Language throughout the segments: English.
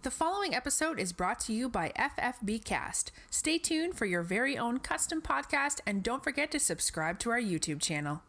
The following episode is brought to you by FFB Cast. Stay tuned for your very own custom podcast, and don't forget to subscribe to our YouTube channel.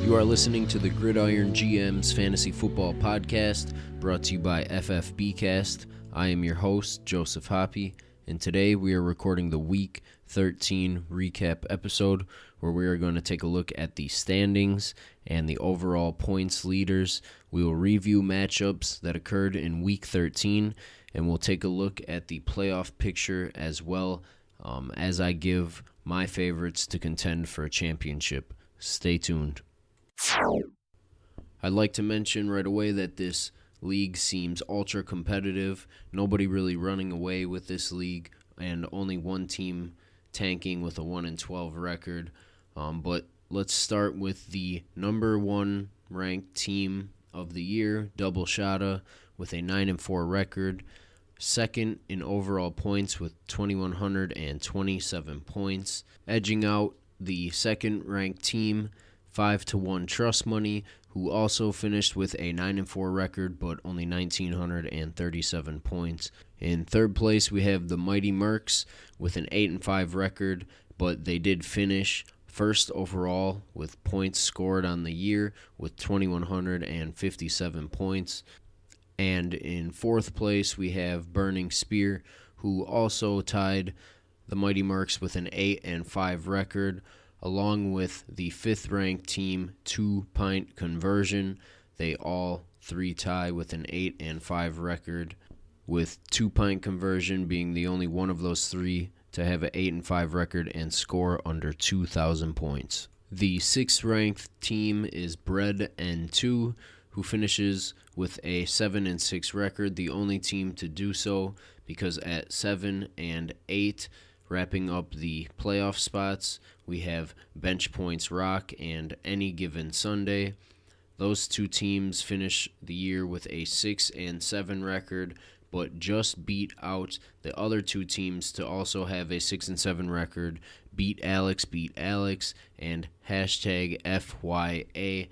You are listening to the Gridiron GM's Fantasy Football Podcast, brought to you by FFB Cast. I am your host, Joseph Hoppe, and today we are recording the Week 13 recap episode, where we are going to take a look at the standings and the overall points leaders. We will review matchups that occurred in Week 13, and we'll take a look at the playoff picture as well, as I give my favorites to contend for a championship. Stay tuned. I'd like to mention right away that this league seems ultra competitive. Nobody really running away with this league, and only one team tanking with a 1-12 record. But let's start with the number one ranked team of the year, Double Shotta, with a 9-4 record. Second in overall points with 2,127 points. Edging out the second ranked team, 5-1 Trust Money, who also finished with a 9-4 record, but only 1,937 points. In third place, we have the Mighty Mercs with an 8-5 record, but they did finish first overall with points scored on the year with 2,157 points. And in fourth place, we have Burning Spear, who also tied the Mighty Mercs with an 8-5 record, along with the fifth-ranked team, 2-Pint Conversion. They all three tie with an 8-5 record, with 2-Pint Conversion being the only one of those three to have an 8-5 record and score under 2,000 points. The sixth-ranked team is Bread and 2, who finishes with a 7-6 record, the only team to do so, because at 7 and 8, wrapping up the playoff spots, we have Bench Points Rock and Any Given Sunday. Those two teams finish the year with a 6-7 record, but just beat out the other two teams to also have a 6-7 record. Beat Alex, and hashtag FYA.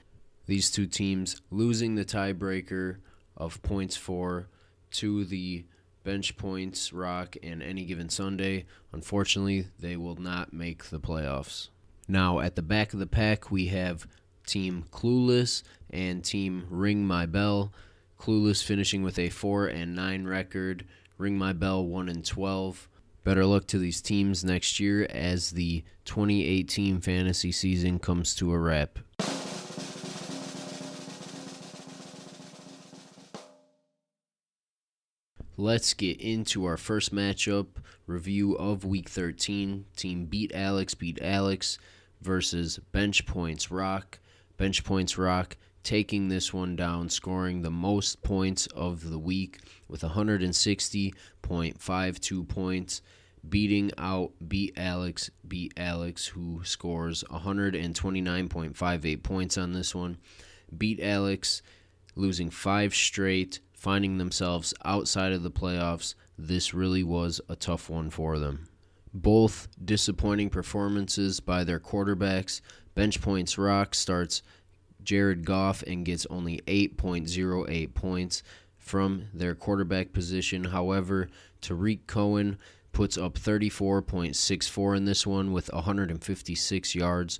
These two teams losing the tiebreaker of points for to the Bench Points Rock and Any Given Sunday. Unfortunately, they will not make the playoffs. Now, at the back of the pack, we have Team Clueless and Team Ring My Bell. Clueless finishing with a 4-9 record. Ring My Bell 1-12. Better luck to these teams next year as the 2018 fantasy season comes to a wrap. Let's get into our first matchup review of Week 13. Team Beat Alex versus Bench Points Rock. Bench Points Rock taking this one down, scoring the most points of the week with 160.52 points, beating out Beat Alex, who scores 129.58 points on this one. Beat Alex losing 5 straight, finding themselves outside of the playoffs. This really was a tough one for them. Both disappointing performances by their quarterbacks. Bench Points Rock starts Jared Goff and gets only 8.08 points from their quarterback position. However, Tariq Cohen puts up 34.64 in this one with 156 yards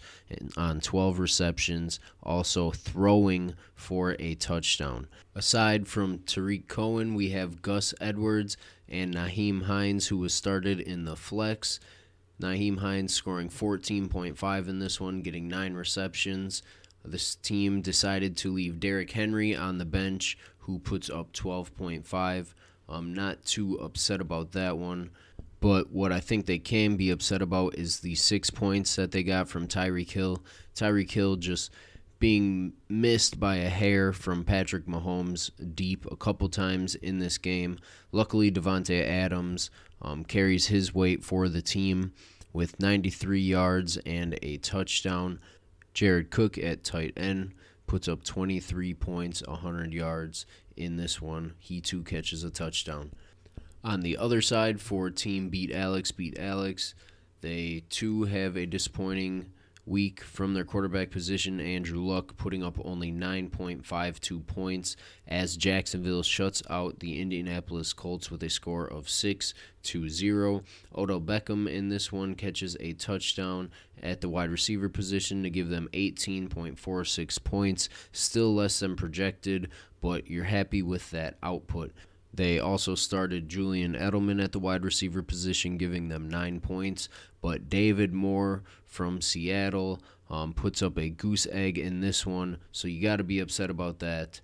on 12 receptions, also throwing for a touchdown. Aside from Tariq Cohen, we have Gus Edwards and Nyheim Hines, who was started in the flex. Nyheim Hines scoring 14.5 in this one, getting 9 receptions. This team decided to leave Derrick Henry on the bench, who puts up 12.5. I'm not too upset about that one. But what I think they can be upset about is the 6 points that they got from Tyreek Hill. Tyreek Hill just being missed by a hair from Patrick Mahomes deep a couple times in this game. Luckily, Devontae Adams carries his weight for the team with 93 yards and a touchdown. Jared Cook at tight end puts up 23 points, 100 yards in this one. He too catches a touchdown. On the other side, for Team Beat Alex, they too have a disappointing week from their quarterback position. Andrew Luck putting up only 9.52 points as Jacksonville shuts out the Indianapolis Colts with a score of 6-0. Odell Beckham in this one catches a touchdown at the wide receiver position to give them 18.46 points, still less than projected, but you're happy with that output. They also started Julian Edelman at the wide receiver position, giving them 9 points. But David Moore from Seattle puts up a goose egg in this one, so you got to be upset about that.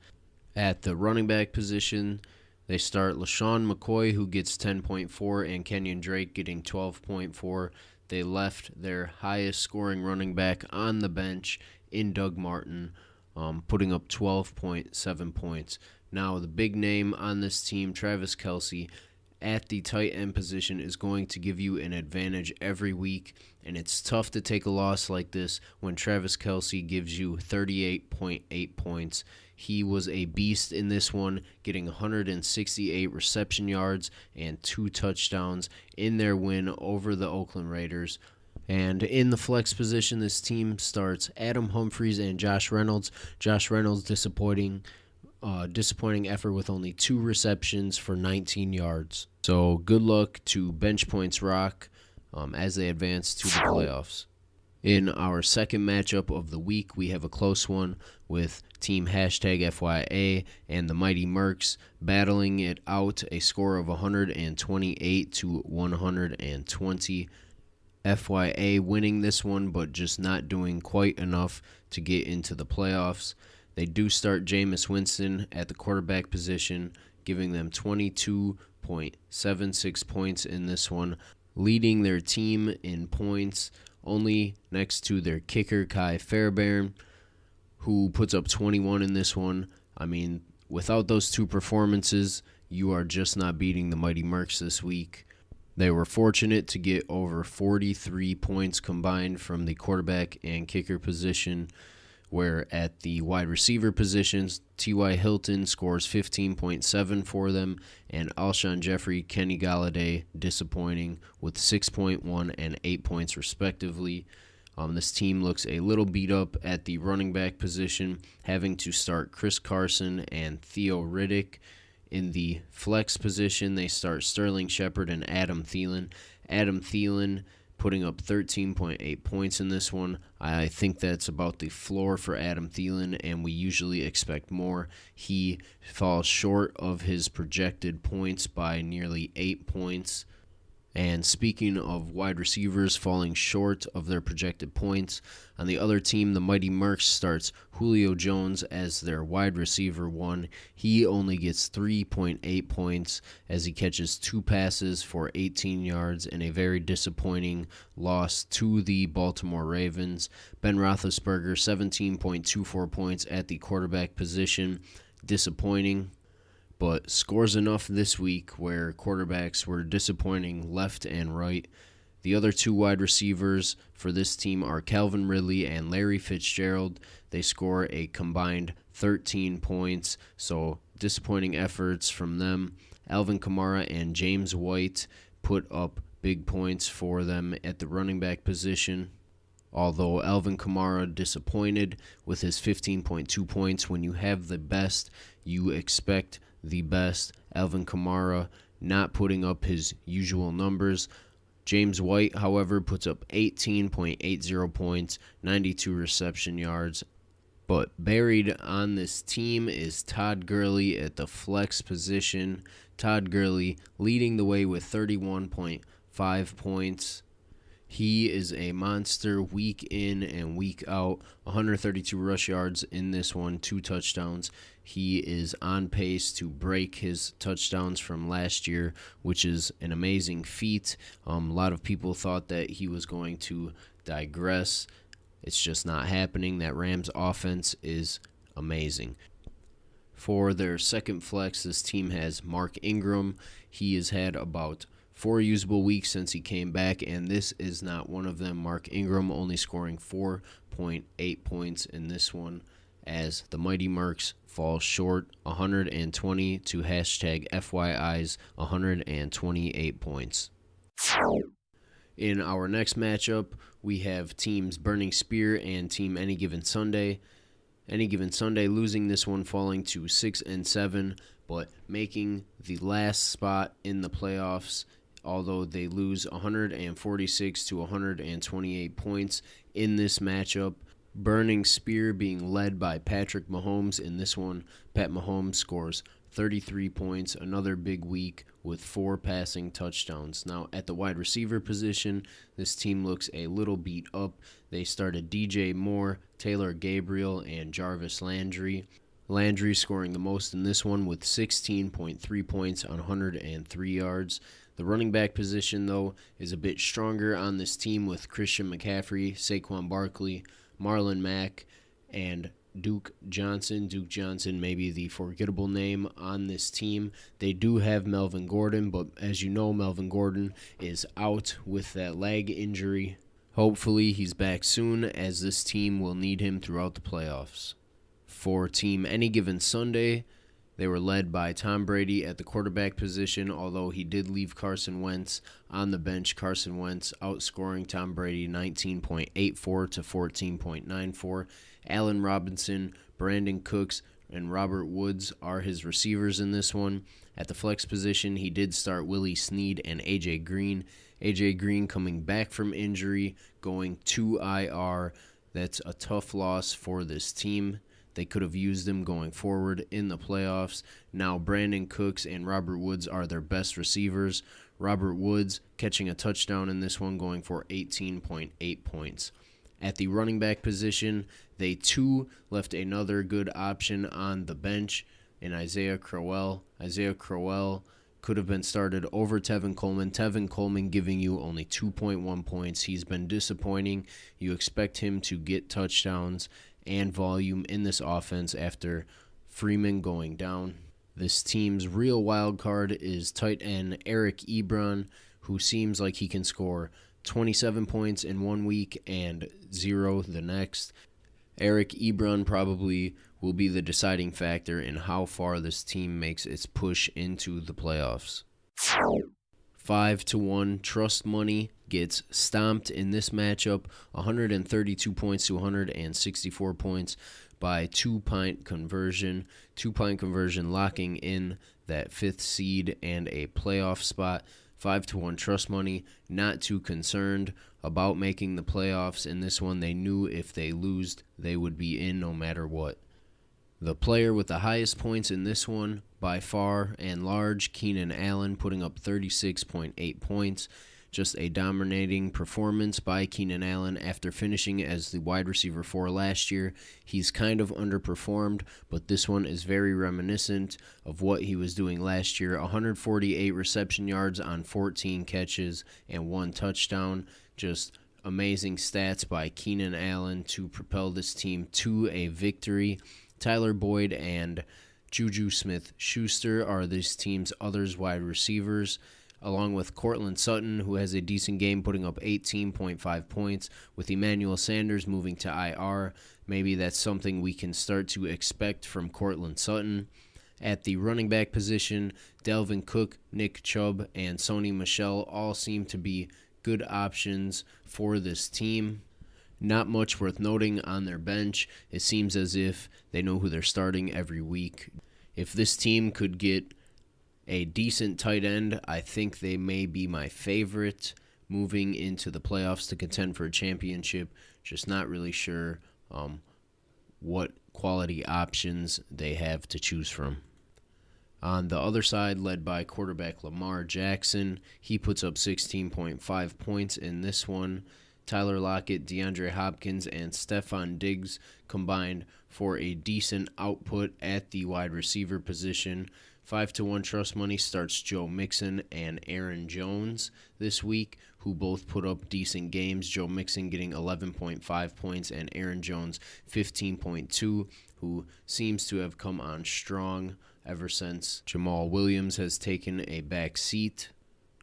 At the running back position, they start LaShawn McCoy, who gets 10.4, and Kenyon Drake getting 12.4. They left their highest scoring running back on the bench in Doug Martin, putting up 12.7 points. Now, the big name on this team, Travis Kelce, at the tight end position is going to give you an advantage every week, and it's tough to take a loss like this when Travis Kelce gives you 38.8 points. He was a beast in this one, getting 168 reception yards and 2 touchdowns in their win over the Oakland Raiders. And in the flex position, this team starts Adam Humphries and Josh Reynolds. Josh Reynolds disappointing effort with only 2 receptions for 19 yards. So good luck to Bench Points Rock as they advance to the playoffs. In our second matchup of the week, we have a close one with Team #FYA and the Mighty Mercs battling it out, a score of 128-120. FYA winning this one, but just not doing quite enough to get into the playoffs. They do start Jameis Winston at the quarterback position, giving them 22.76 points in this one, leading their team in points, only next to their kicker, Kai Fairbairn, who puts up 21 in this one. I mean, without those 2 performances, you are just not beating the Mighty Mercs this week. They were fortunate to get over 43 points combined from the quarterback and kicker position, where at the wide receiver positions, T.Y. Hilton scores 15.7 for them, and Alshon Jeffrey, Kenny Galladay disappointing with 6.1 and 8 points respectively. This team looks a little beat up at the running back position, having to start Chris Carson and Theo Riddick. In the flex position, they start Sterling Shepard and Adam Thielen. Adam Thielen putting up 13.8 points in this one. I think that's about the floor for Adam Thielen, and we usually expect more. He falls short of his projected points by nearly 8 points. And speaking of wide receivers falling short of their projected points, on the other team, the Mighty Mercs starts Julio Jones as their wide receiver 1. He only gets 3.8 points as he catches 2 passes for 18 yards in a very disappointing loss to the Baltimore Ravens. Ben Roethlisberger, 17.24 points at the quarterback position. Disappointing, but scores enough this week where quarterbacks were disappointing left and right. The other 2 wide receivers for this team are Calvin Ridley and Larry Fitzgerald. They score a combined 13 points, so disappointing efforts from them. Alvin Kamara and James White put up big points for them at the running back position. Although Alvin Kamara disappointed with his 15.2 points, when you have the best, you expect the best. Alvin Kamara not putting up his usual numbers. James White, however, puts up 18.80 points, 92 reception yards. But buried on this team is Todd Gurley at the flex position. Todd Gurley leading the way with 31.5 points. He is a monster week in and week out. 132 rush yards in this one, 2 touchdowns. He is on pace to break his touchdowns from last year, which is an amazing feat. A lot of people thought that he was going to digress. It's just not happening. That Rams offense is amazing. For their second flex, this team has Mark Ingram. He has had about 4 usable weeks since he came back, and this is not one of them. Mark Ingram only scoring 4.8 points in this one, as the Mighty Mercs falls short, 120 to hashtag FYI's 128 points. In our next matchup, we have teams Burning Spear and Team Any Given Sunday. Any Given Sunday losing this one, falling to 6-7, but making the last spot in the playoffs, although they lose 146 to 128 points in this matchup. Burning Spear being led by Patrick Mahomes in this one. Pat Mahomes scores 33 points, another big week with 4 passing touchdowns. Now, at the wide receiver position, this team looks a little beat up. They started DJ Moore, Taylor Gabriel, and Jarvis Landry. Landry scoring the most in this one with 16.3 points on 103 yards. The running back position, though, is a bit stronger on this team with Christian McCaffrey, Saquon Barkley, Marlon Mack, and Duke Johnson. Duke Johnson may be the forgettable name on this team. They do have Melvin Gordon, but as you know, Melvin Gordon is out with that leg injury. Hopefully he's back soon, as this team will need him throughout the playoffs. For Team Any Given Sunday, they were led by Tom Brady at the quarterback position, although he did leave Carson Wentz on the bench. Carson Wentz outscoring Tom Brady 19.84 to 14.94. Allen Robinson, Brandon Cooks, and Robert Woods are his receivers in this one. At the flex position, he did start Willie Snead and A.J. Green. A.J. Green coming back from injury, going to IR. That's a tough loss for this team. They could have used him going forward in the playoffs. Now Brandon Cooks and Robert Woods are their best receivers. Robert Woods catching a touchdown in this one, going for 18.8 points. At the running back position, they too left another good option on the bench in Isaiah Crowell. Isaiah Crowell could have been started over Tevin Coleman. Tevin Coleman giving you only 2.1 points. He's been disappointing. You expect him to get touchdowns and volume in this offense after Freeman going down. This team's real wild card is tight end Eric Ebron, who seems like he can score 27 points in 1 week and 0 the next. Eric Ebron probably will be the deciding factor in how far this team makes its push into the playoffs. 5-1 Trust Money gets stomped in this matchup, 132 points to 164 points by two-point conversion. Two-point conversion locking in that 5th seed and a playoff spot. 5-1 Trust Money, not too concerned about making the playoffs in this one. They knew if they lose, they would be in no matter what. The player with the highest points in this one, by far and large, Keenan Allen, putting up 36.8 points. Just a dominating performance by Keenan Allen after finishing as the wide receiver 4 last year. He's kind of underperformed, but this one is very reminiscent of what he was doing last year. 148 reception yards on 14 catches and 1 touchdown. Just amazing stats by Keenan Allen to propel this team to a victory. Tyler Boyd and Juju Smith-Schuster are this team's others wide receivers, along with Cortland Sutton, who has a decent game, putting up 18.5 points. With Emmanuel Sanders moving to IR, maybe that's something we can start to expect from Cortland Sutton. At the running back position, Dalvin Cook, Nick Chubb, and Sony Michel all seem to be good options for this team. Not much worth noting on their bench. It seems as if they know who they're starting every week. If this team could get a decent tight end, I think they may be my favorite moving into the playoffs to contend for a championship. Just not really sure what quality options they have to choose from. On the other side, led by quarterback Lamar Jackson, he puts up 16.5 points in this one. Tyler Lockett, DeAndre Hopkins, and Stephon Diggs combined for a decent output at the wide receiver position. 5-1 Trust Money starts Joe Mixon and Aaron Jones this week, who both put up decent games. Joe Mixon getting 11.5 points and Aaron Jones 15.2, who seems to have come on strong ever since Jamal Williams has taken a back seat.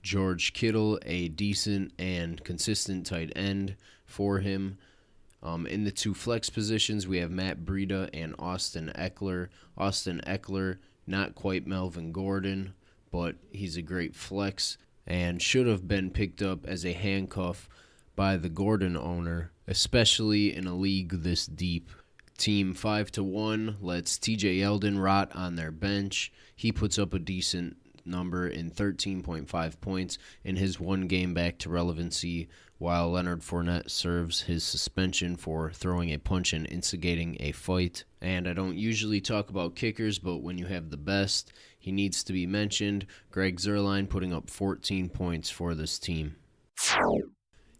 George Kittle, a decent and consistent tight end for him. In the two flex positions, we have Matt Breida and Austin Eckler. Austin Eckler, not quite Melvin Gordon, but he's a great flex and should have been picked up as a handcuff by the Gordon owner, especially in a league this deep. Team 5-1 lets TJ Yeldon rot on their bench. He puts up a decent number in 13.5 points in his one game back to relevancy, while Leonard Fournette serves his suspension for throwing a punch and instigating a fight. And I don't usually talk about kickers, but when you have the best, he needs to be mentioned. Greg Zuerlein putting up 14 points for this team.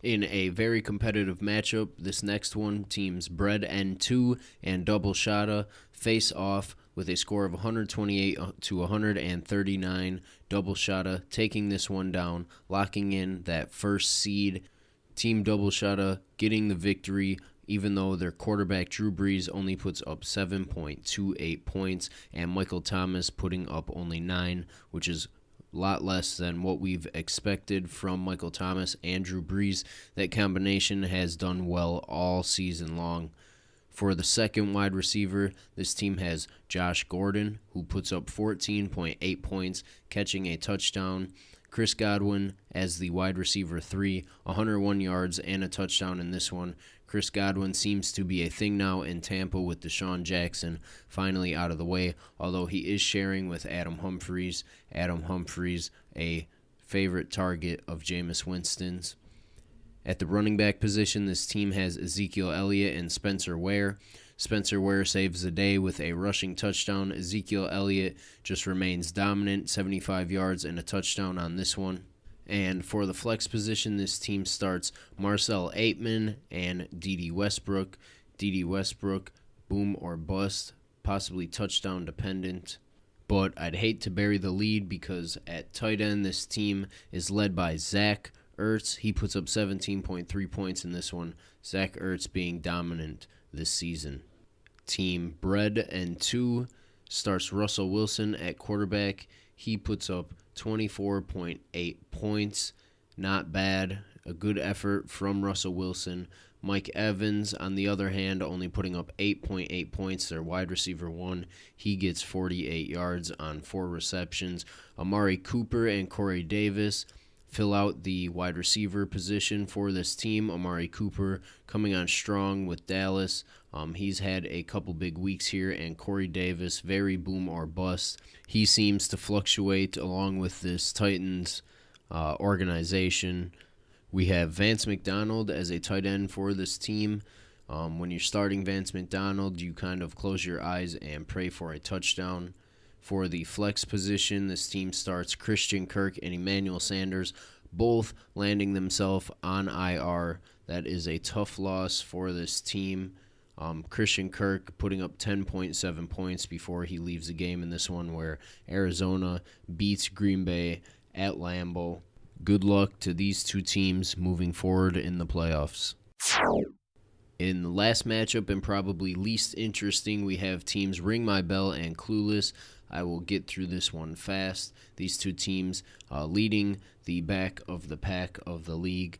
In a very competitive matchup, this next one, teams Bread N2 and Double Shotta face off with a score of 128 to 139. Double Shotta taking this one down, locking in that first seed. Team Double Shotta getting the victory, even though their quarterback Drew Brees only puts up 7.28 points, and Michael Thomas putting up only 9, which is a lot less than what we've expected from Michael Thomas and Drew Brees. That combination has done well all season long. For the second wide receiver, this team has Josh Gordon, who puts up 14.8 points, catching a touchdown. Chris Godwin as the wide receiver 3, 101 yards and a touchdown in this one. Chris Godwin seems to be a thing now in Tampa with Deshaun Jackson finally out of the way, although he is sharing with Adam Humphries. Adam Humphries, a favorite target of Jameis Winston's. At the running back position, this team has Ezekiel Elliott and Spencer Ware. Spencer Ware saves the day with a rushing touchdown. Ezekiel Elliott just remains dominant, 75 yards and a touchdown on this one. And for the flex position, this team starts Marcel Aitman and Dede Westbrook. Dede Westbrook, boom or bust, possibly touchdown dependent. But I'd hate to bury the lead because at tight end, this team is led by Zach Ertz. He puts up 17.3 points in this one. Zach Ertz being dominant this season. Team Bread N2 starts Russell Wilson at quarterback. He puts up 24.8 points. Not bad. A good effort from Russell Wilson. Mike Evans, on the other hand, only putting up 8.8 points. Their wide receiver 1. He gets 48 yards on 4 receptions. Amari Cooper and Corey Davis fill out the wide receiver position for this team. Amari Cooper coming on strong with Dallas. He's had a couple big weeks here, and Corey Davis, very boom or bust. He seems to fluctuate along with this Titans organization. We have Vance McDonald as a tight end for this team. When you're starting Vance McDonald, you kind of close your eyes and pray for a touchdown. For the flex position, this team starts Christian Kirk and Emmanuel Sanders, both landing themselves on IR. That is a tough loss for this team. Christian Kirk putting up 10.7 points before he leaves the game in this one, where Arizona beats Green Bay at Lambeau. Good luck to these two teams moving forward in the playoffs. In the last matchup, and probably least interesting, we have teams Ring My Bell and Clueless. I will get through this one fast. These two teams leading the back of the pack of the league.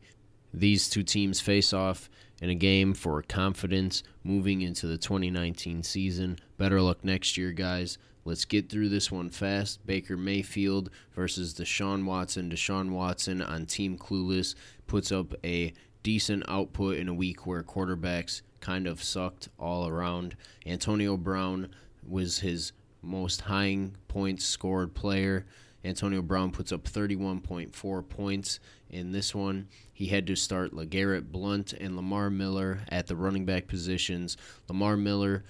These two teams face off in a game for confidence moving into the 2019 season. Better luck next year, guys. Let's get through this one fast. Baker Mayfield versus Deshaun Watson. Deshaun Watson on Team Clueless puts up a decent output in a week where quarterbacks kind of sucked all around. Antonio Brown was his most high points scored player. Antonio Brown puts up 31.4 points in this one. He had to start LeGarrette Blount and Lamar Miller at the running back positions. Lamar Miller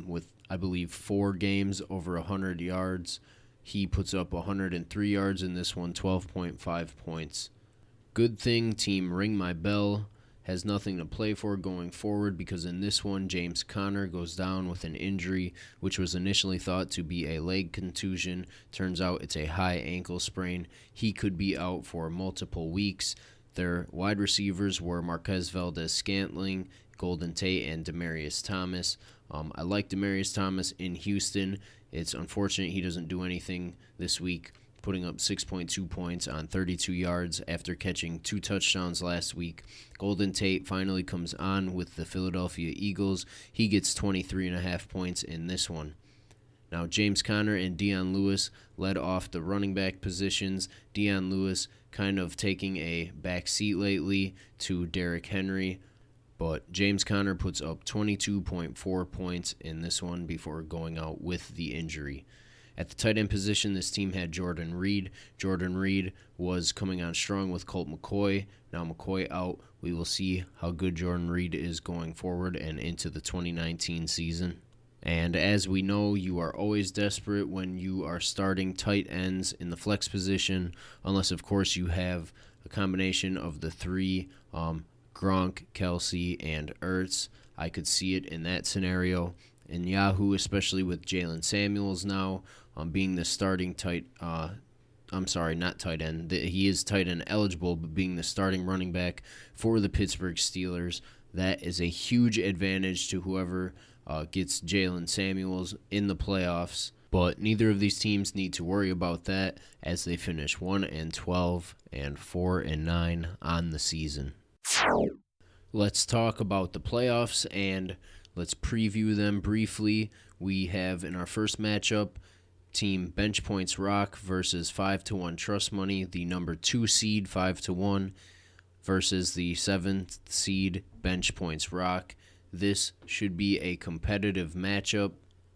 with, I believe, 4 games over 100 yards. He puts up 103 yards in this one, 12.5 points. Good thing Team Ring My Bell has nothing to play for going forward, because in this one, James Conner goes down with an injury, which was initially thought to be a leg contusion. Turns out it's a high ankle sprain. He could be out for multiple weeks. Their wide receivers were Marquez Valdez-Scantling, Golden Tate, and Demaryius Thomas. I like Demaryius Thomas in Houston. It's unfortunate he doesn't do anything this week putting up 6.2 points on 32 yards after catching 2 touchdowns last week. Golden Tate finally comes on with the Philadelphia Eagles. He gets 23.5 points in this one. Now, James Conner and Dion Lewis led off the running back positions. Dion Lewis kind of taking a back seat lately to Derrick Henry, but James Conner puts up 22.4 points in this one before going out with the injury. At the tight end position, this team had Jordan Reed. Jordan Reed was coming on strong with Colt McCoy. Now McCoy out. We will see how good Jordan Reed is going forward and into the 2019 season. And as we know, you are always desperate when you are starting tight ends in the flex position, unless, of course, you have a combination of the three, Gronk, Kelsey, and Ertz. I could see it in that scenario. In Yahoo, especially with Jalen Samuels now being the starting not tight end. He is tight end eligible, but being the starting running back for the Pittsburgh Steelers, that is a huge advantage to whoever gets Jalen Samuels in the playoffs. But neither of these teams need to worry about that as they finish 1-12 and 4-9 on the season. Let's talk about the playoffs and let's preview them briefly. We have in our first matchup, Team Bench Points Rock versus 5-1 Trust Money, the number 2 seed 5-1 versus the 7th seed Bench Points Rock. This should be a competitive matchup.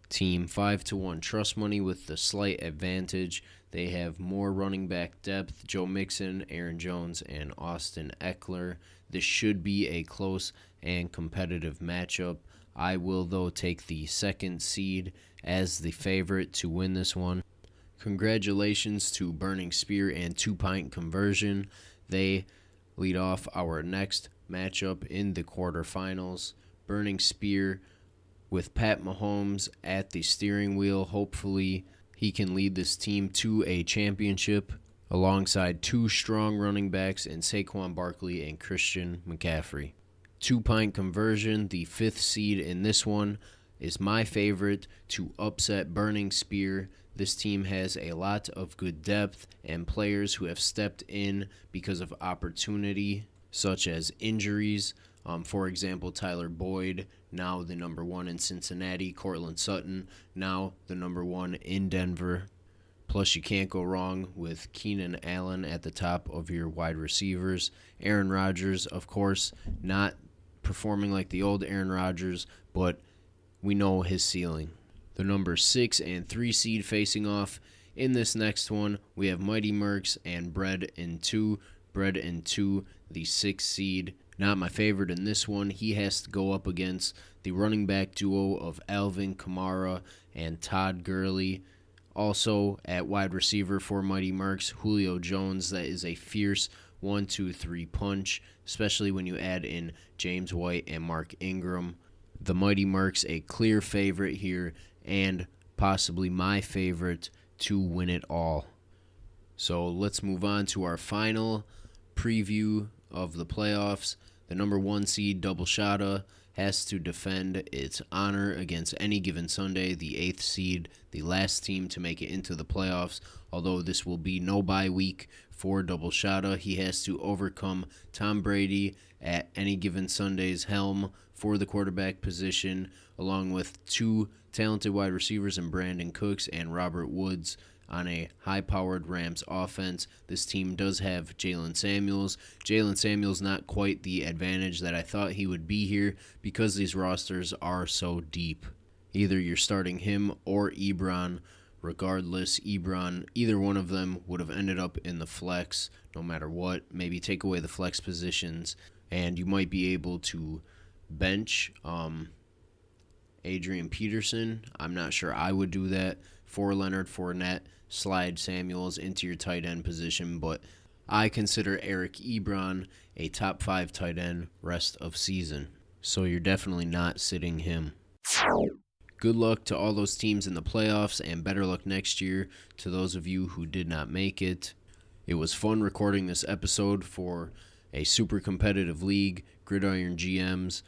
Team 5-1 Trust Money with the slight advantage. They have more running back depth, Joe Mixon, Aaron Jones, and Austin Eckler. This should be a close and competitive matchup. I will, though, take the 2nd seed as the favorite to win this one. Congratulations to Burning Spear and 2-Pint Conversion. They lead off our next matchup in the quarterfinals. Burning Spear with Pat Mahomes at the steering wheel. Hopefully he can lead this team to a championship alongside 2 strong running backs in Saquon Barkley and Christian McCaffrey. 2-Pint Conversion, the 5th seed in this one, is my favorite to upset Burning Spear. This team has a lot of good depth and players who have stepped in because of opportunity, such as injuries. For example, Tyler Boyd, now the number 1 in Cincinnati. Cortland Sutton, now the number 1 in Denver. Plus, you can't go wrong with Keenan Allen at the top of your wide receivers. Aaron Rodgers, of course, not performing like the old Aaron Rodgers, but we know his ceiling. The number 6 and 3 seed facing off. In this next one, we have Mighty Mercs and Bread and 2. Bread and 2, the 6th seed. Not my favorite in this one. He has to go up against the running back duo of Alvin Kamara and Todd Gurley. Also at wide receiver for Mighty Mercs, Julio Jones. That is a fierce 1-2-3 punch, especially when you add in James White and Mark Ingram. The Mighty Mercs a clear favorite here and possibly my favorite to win it all. So let's move on to our final preview of the playoffs. The number 1 seed Double Shotta has to defend its honor against Any Given Sunday, the 8th seed, the last team to make it into the playoffs. Although this will be no bye week for Double Shotta, he has to overcome Tom Brady at Any Given Sunday's helm for the quarterback position, along with 2 talented wide receivers in Brandon Cooks and Robert Woods on a high-powered Rams offense. This team does have Jalen Samuels. Jalen Samuels not quite the advantage that I thought he would be here because these rosters are so deep. Either you're starting him or Ebron. Regardless, Ebron, either one of them would have ended up in the flex no matter what. Maybe take away the flex positions, and you might be able to bench Adrian Peterson. I'm not sure I would do that for Leonard Fournette. Slide Samuels into your tight end position, but I consider Eric Ebron a top 5 tight end rest of season. So you're definitely not sitting him. Good luck to all those teams in the playoffs and better luck next year to those of you who did not make it. It was fun recording this episode for a super competitive league, Gridiron GMs.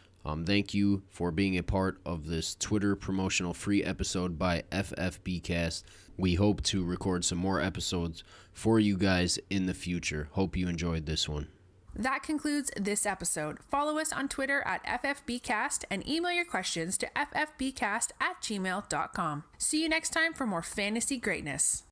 Thank you for being a part of this Twitter promotional free episode by FFBcast. We hope to record some more episodes for you guys in the future. Hope you enjoyed this one. That concludes this episode. Follow us on Twitter at FFBcast and email your questions to ffbcast@gmail.com. See you next time for more fantasy greatness.